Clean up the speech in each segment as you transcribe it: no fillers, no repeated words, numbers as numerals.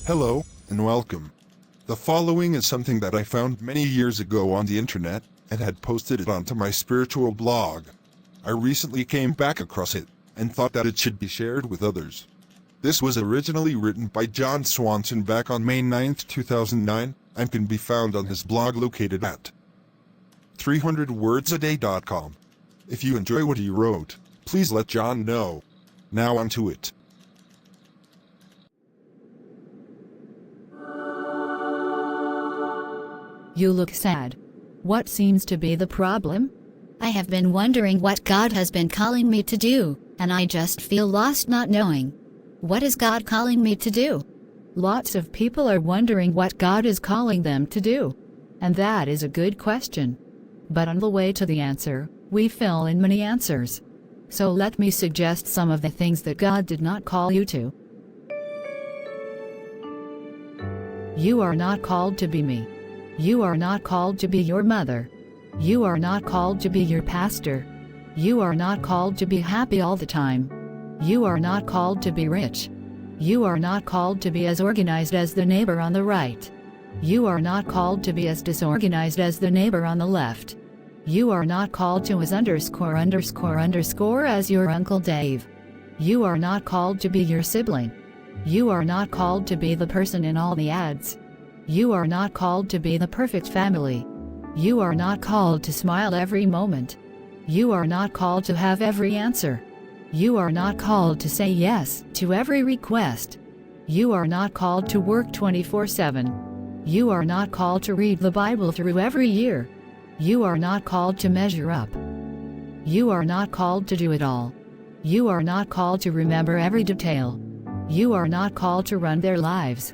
Hello, and welcome. The following is something that I found many years ago on the internet, and had posted it onto my spiritual blog. I recently came back across it, and thought that it should be shared with others. This was originally written by Jon Swanson back on May 9, 2009, and can be found on his blog located at 300wordsaday.com. If you enjoy what he wrote, please let Jon know. Now on to it. You look sad. What seems to be the problem? I have been wondering what God has been calling me to do, and I just feel lost not knowing. What is God calling me to do? Lots of people are wondering what God is calling them to do. And that is a good question. But on the way to the answer, we fill in many answers. So let me suggest some of the things that God did not call you to. You are not called to be me. You are not called to be your mother. You are not called to be your pastor. You are not called to be happy all the time. You are not called to be rich. You are not called to be as organized as the neighbor on the right. You are not called to be as disorganized as the neighbor on the left. You are not called to as ___ as your Uncle Dave. You are not called to be your sibling. You are not called to be the person in all the ads. You are not called to be the perfect family. You are not called to smile every moment. You are not called to have every answer. You are not called to say yes to every request. You are not called to work 24/7. You are not called to read the Bible through every year. You are not called to measure up. You are not called to do it all. You are not called to remember every detail. You are not called to run their lives.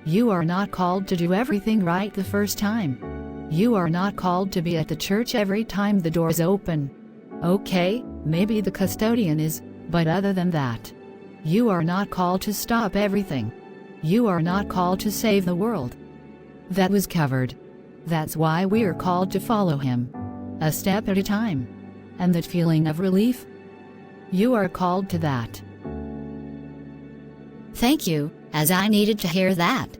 You are not called to do everything right the first time. You are not called to be at the church every time the doors open. Okay, maybe the custodian is, but other than that, you are not called to stop everything. You are not called to save the world. That was covered. That's why we are called to follow him, a step at a time. And that feeling of relief? You are called to that. Thank you, as I needed to hear that.